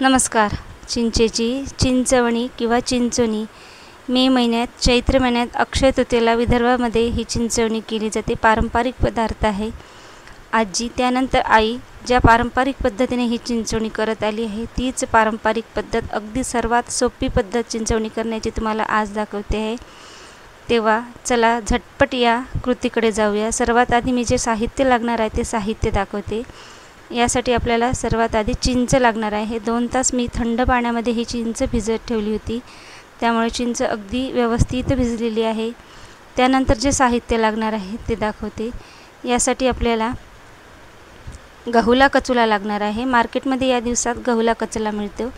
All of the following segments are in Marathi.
नमस्कार. चिंचेची चिंचवणी किंवा चिंचोणी मे महिन्यात चैत्र महिन्यात अक्षय तृतीयेला विदर्भामध्ये ही चिंचवणी केली जाते. पारंपरिक पदार्थ आहे. आजी त्यानंतर आई ज्या पारंपरिक पद्धतीने ही चिंचवणी करत आली आहे तीच पारंपरिक पद्धत, अगदी सर्वात सोपी पद्धत चिंचवणी करण्याची तुम्हाला आज दाखवते आहे. तेव्हा चला झटपट या कृतीकडे जाऊया. सर्वात आधी मी जे साहित्य लागणार आहे ते साहित्य दाखवते. यासाठी आपल्याला सर्वात आधी चिंच लागणार आहे. 2 तास मी थंड पाण्यामध्ये ही चिंच भिजत ठेवली होती, त्यामुळे चिंच अगदी व्यवस्थित भिजलेली आहे. त्यानंतर जे साहित्य लागणार आहे ते दाखवते. यासाठी आपल्याला गहुला कचुला लागणार आहे. मार्केटमध्ये या दिवसात गहुला कचुला मिळतो.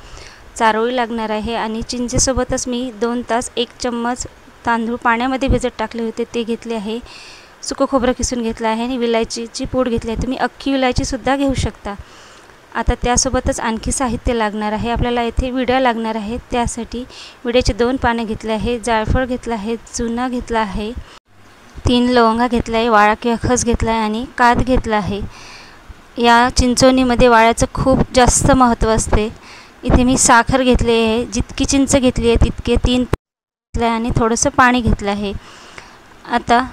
चारोळी लागणार आहे आणि चिंचेसोबतच मी 2 तास 1 चम्मच तांदूळ पाण्यामध्ये भिजत टाकले होते ते घेतले आहे. सुकं खोबरं किसून घेतलं आहे आणि विलायचीची पूड घेतली आहे. तुम्ही अख्खी विलायचीसुद्धा घेऊ शकता. आता त्यासोबतच आणखी साहित्य लागणार आहे. आपल्याला येथे विड्या लागणार आहेत. त्यासाठी विड्याचे 2 पाने घेतले आहे, जायफळ घेतलं आहे, चुना घेतला आहे, 3 लवंगा घेतला आहे, वाळा किंवा खस घेतला आहे आणि काद घेतला आहे. या चिंचवणीमध्ये वाळ्याचं खूप जास्त महत्त्व असते. इथे मी साखर घेतली आहे. जितकी चिंच घेतली आहे तितके 3 घेतले आणि थोडंसं पाणी घेतलं आहे. आता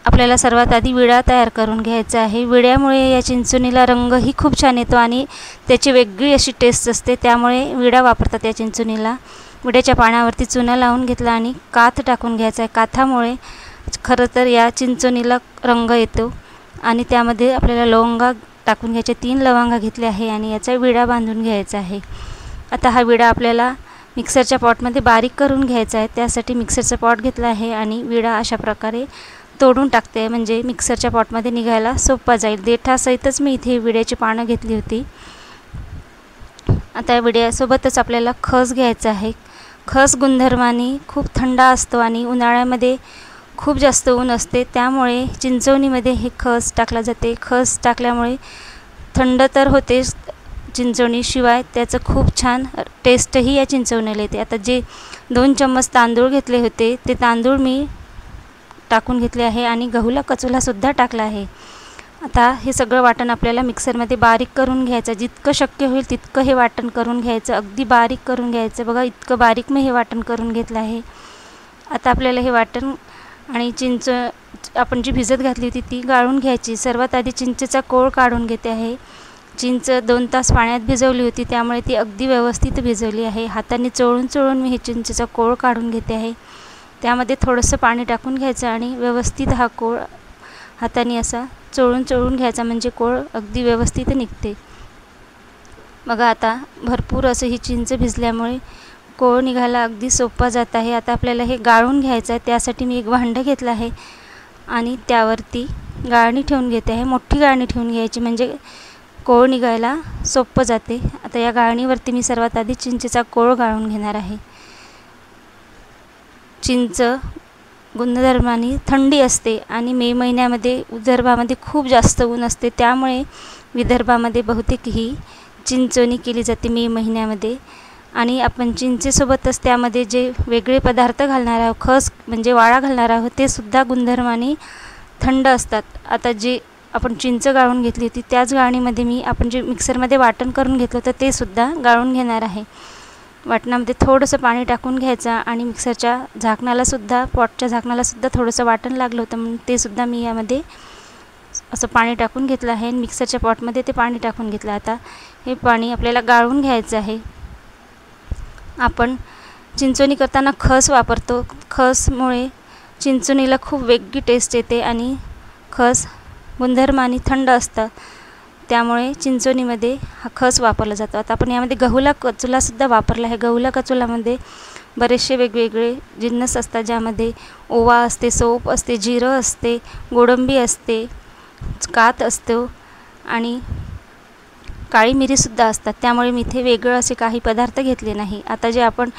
आपल्याला सर्वात आधी विडा तयार करून घ्यायचा आहे. विड्यामुळे या चिंचवणीला रंगही खूप छान येतो आणि त्याची वेगळी अशी टेस्ट असते, त्यामुळे विडा वापरतात या चिंचवणीला. विड्याच्या पाण्यावरती चुना लावून घेतला आणि काथ टाकून घ्यायचा आहे. काथामुळे खरं तर या चिंचवणीला रंग येतो. आणि त्यामध्ये आपल्याला लवंगा टाकून घ्यायचे. 3 लवंगा घेतले आहे आणि याचा विडा बांधून घ्यायचा आहे. आता हा विडा आपल्याला मिक्सरच्या पॉटमध्ये बारीक करून घ्यायचा आहे. त्यासाठी मिक्सरचा पॉट घेतला आहे आणि विडा अशा प्रकारे तोडून टाकते, म्हणजे मिक्सरच्या पॉटमध्ये निघायला सोपा जाईल. देठासहितच मी इथे विड्याची पानं घेतली होती. आता विड्यासोबतच आपल्याला खस घ्यायचा आहे. खस गुणधर्माने खूप थंड असतो आणि उन्हाळ्यामध्ये खूप जास्त ऊन असते, त्यामुळे चिंचवणीमध्ये हे खस टाकला जाते. खस टाकल्यामुळे थंड तर होतेच चिंचवणी, शिवाय त्याचं खूप छान टेस्टही या चिंचवणीला येते. आता जे 2 चम्मच तांदूळ घेतले होते ते तांदूळ मी टाकून घेतले आहे आणि गहुला कचुलासुद्धा टाकला आहे. आता हे सगळं वाटण आपल्याला मिक्सरमध्ये बारीक करून घ्यायचं. जितकं शक्य होईल तितकं हे वाटण करून घ्यायचं, अगदी बारीक करून घ्यायचं. बघा इतकं बारीक मी हे वाटण करून घेतलं आहे. आता आपल्याला हे वाटण आणि चिंच आपण जी भिजत घातली होती ती गाळून घ्यायची. सर्वात आधी चिंचेचा कोळ काढून घेते आहे. चिंच 2 तास पाण्यात भिजवली होती, त्यामुळे ती अगदी व्यवस्थित भिजवली आहे. हाताने चोळून चोळून मी हे चिंचेचा कोळ काढून घेते आहे. त्यामध्ये थोडंसं पाणी टाकून घ्यायचं आणि व्यवस्थित हा कोळ हाताने असा चोळून चोळून घ्यायचा, म्हणजे कोळ अगदी व्यवस्थित निघते. बघा आता भरपूर असं ही चिंच भिजल्यामुळे कोळ निघायला अगदी सोपा जात आहे. आता आपल्याला हे गाळून घ्यायचं आहे. त्यासाठी मी एक भांडं घेतलं आहे आणि त्यावरती गाळणी ठेवून घेते आहे. मोठी गाळणी ठेवून घ्यायची, म्हणजे कोळ निघायला सोपं जाते. आता या गाळणीवरती मी सर्वात आधी चिंचेचा कोळ गाळून घेणार आहे. चिंच गुणधर्माने थंडी असते आणि मे महिन्यामध्ये विदर्भामध्ये खूप जास्त ऊन असते, त्यामुळे विदर्भामध्ये बहुतेक ही चिंचवणी केली जाते मे महिन्यामध्ये. आणि आपण चिंचेसोबतच त्यामध्ये जे वेगळे पदार्थ घालणार आहोत, खस म्हणजे वाळा घालणार आहोत, ते सुद्धा गुणधर्माने थंड असतात. आता जे आपण चिंच गाळून घेतली होती त्याच गाळणीमध्ये मी आपण जे मिक्सरमध्ये वाटण करून घेतलं होतं ते सुद्धा गाळून घेणार आहे. वाटणामध्ये थोडंसं पाणी टाकून घ्यायचं आणि मिक्सरच्या झाकणालासुद्धा, पॉटच्या झाकणालासुद्धा थोडंसं वाटण लागलं होतं म्हणून ते सुद्धा मी यामध्ये असं पाणी टाकून घेतलं आहे आणि मिक्सरच्या पॉटमध्ये ते पाणी टाकून घेतलं. आता हे पाणी आपल्याला गाळून घ्यायचं आहे. आपण चिंचवणी करताना खस वापरतो. खसमुळे चिंचवणीला खूप वेगळी टेस्ट येते आणि खस गुणधर्माने थंड असतं, त्यामुळे चिंचवणीमध्ये हा खस वापरला जातो. आता आपण यामध्ये गहुला कचुलासुद्धा वापरला आहे. गहुला कचुलामध्ये बरेचसे वेगवेगळे जिन्नस असतात, ज्यामध्ये ओवा असते, सोप असते, जिरं असते, गोडंबी असते, कात असतो आणि काळी मिरीसुद्धा असतात, त्यामुळे मी इथे वेगळं असे काही पदार्थ घेतले नाही. आता जे आपण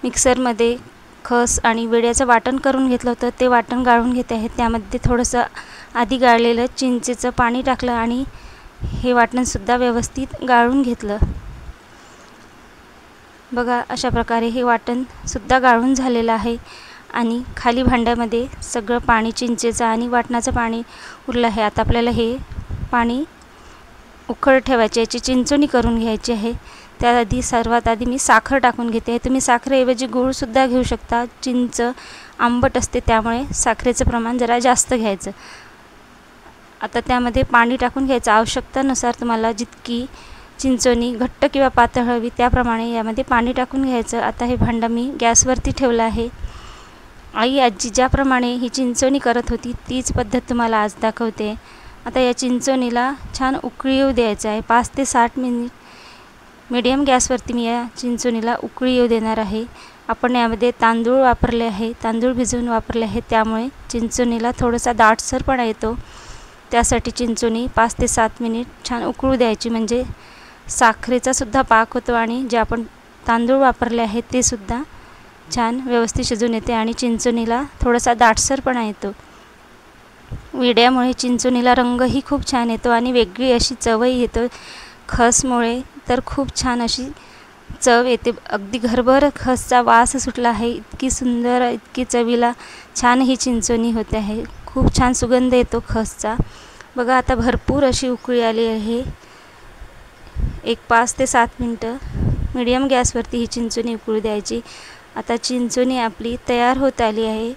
मिक्सरमध्ये खस आणि विड्याचं वाटण करून घेतलं होतं ते वाटण गाळून घेते आहे. त्यामध्ये थोडंसं आधी गाळलेलं चिंचेचं पाणी टाकलं आणि हे वाटणसुद्धा व्यवस्थित गाळून घेतलं. बघा अशा प्रकारे हे वाटणसुद्धा गाळून झालेलं आहे आणि खाली भांड्यामध्ये सगळं पाणी चिंचेचं आणि वाटणाचं पाणी उरलं आहे. आता आपल्याला हे पाणी उकळत ठेवायचे, याची चिंचवणी करून घ्यायची आहे. त्याआधी सर्वात आधी मी साखर टाकून घेते. तुम्ही साखरेऐवजी गूळसुद्धा घेऊ शकता. चिंच आंबट असते त्यामुळे साखरेचं प्रमाण जरा जास्त घ्यायचं. आता त्यामध्ये पाणी टाकून घ्यायचं. आवश्यकतेनुसार तुम्हाला जितकी चिंचोनी घट्ट किंवा पातळ हवी त्याप्रमाणे यामध्ये पाणी टाकून घ्यायचं. आता हे भांडं मी गॅसवरती ठेवलं आहे. आई आजी ज्याप्रमाणे ही चिंचोनी करत होती तीच पद्धत तुम्हाला आज दाखवते. आता या चिंचोनीला छान उकळी येऊ द्यायचं आहे. 5 ते 7 मिनिट मीडियम गॅसवरती मी या चिंचोनीला उकळी येऊ देणार आहे. आपण यामध्ये तांदूळ वापरले आहे, तांदूळ भिजवून वापरले आहे, त्यामुळे चिंचोनीला थोडासा दाटसरपणा येतो. त्यासाठी चिंचोनी 5 ते 7 मिनिट छान उकळू द्यायची, म्हणजे साखरेचा सुद्धा पाक होतो आणि जे आपण तांदूळ वापरले आहेत ते सुद्धा छान व्यवस्थित शिजून येते आणि चिंचोनीला थोडासा दाटसरपणा येतो. विड्यामुळे चिंचोनीला रंगही खूप छान येतो आणि वेगळी अशी चवही येतो. खसमुळे तर खूप छान अशी चव येते. अगदी घरभर खसचा वास सुटला आहे. इतकी सुंदर, इतकी चवीला छान ही चिंचोनी होते आहे. खूप छान सुगंध येतो खसचा. बघा आता भरपूर अशी उकळी आली आहे. एक 5 ते 7 मिनटं मीडियम गॅसवरती ही चिंचोनी उकळू द्यायची. आता चिंचोनी आपली तयार होत आली आहे.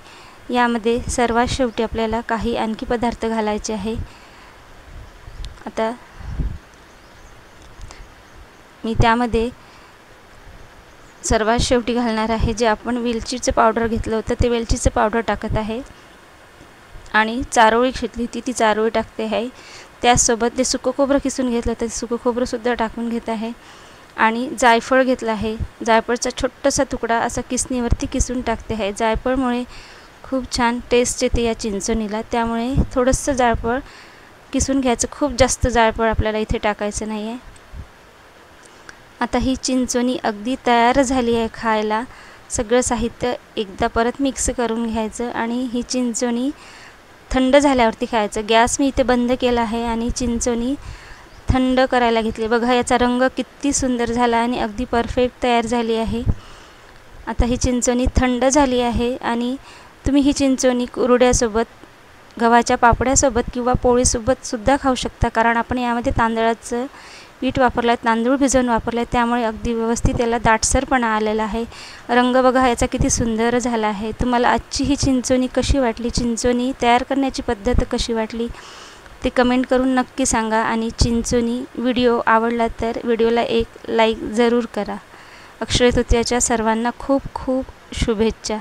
यामध्ये सर्वात शेवटी आपल्याला काही आणखी पदार्थ घालायचे आहे. आता मी त्यामध्ये सर्वात शेवटी घालणार आहे जे आपण वेलचीचं पावडर घेतलं होतं ते वेलचीचं पावडर टाकत आहे आणि चारोळी घेतली होती ती चारोळी टाकते आहे. त्याचसोबत ते सुकं खोबरं किसून घेतलं तर सुकं खोबरंसुद्धा टाकून घेत आहे आणि जायफळ घेतलं आहे. जायफळचा छोटासा तुकडा असा किसणीवरती किसून टाकते आहे. जायफळमुळे खूप छान टेस्ट येते या चिंचोनीला, त्यामुळे थोडंसं जायफळ किसून घ्यायचं. खूप जास्त जायफळ आपल्याला इथे टाकायचं नाही आहे. आता ही चिंचोनी अगदी तयार झाली आहे खायला. सगळं साहित्य एकदा परत मिक्स करून घ्यायचं आणि ही चिंचोनी थंड झाल्यावरती खायचं. गॅस मी इथे बंद केला आहे आणि चिंचोनी थंड करायला घेतली. बघा याचा रंग किती सुंदर झाला आणि अगदी परफेक्ट तयार झाली आहे. आता ही चिंचोनी थंड झाली आहे आणि तुम्ही ही चिंचोनी कुरड्यासोबत, गव्हाच्या पापड्यासोबत किंवा पोळीसोबतसुद्धा खाऊ शकता. कारण आपण यामध्ये तांदळाचं पीठ वापरलं आहे, तांदूळ भिजवून वापरलं आहे, त्यामुळे अगदी व्यवस्थित याला दाटसरपणा आलेला आहे. रंग बघा याचा किती सुंदर झाला आहे. तुम्हाला आजची ही चिंचोनी कशी वाटली, चिंचोनी तयार करण्याची पद्धत कशी वाटली ते कमेंट करून नक्की सांगा. आणि चिंचोनी व्हिडिओ आवडला तर व्हिडिओला एक लाईक जरूर करा. अक्षय तृतीयाच्या सर्वांना खूप खूप शुभेच्छा.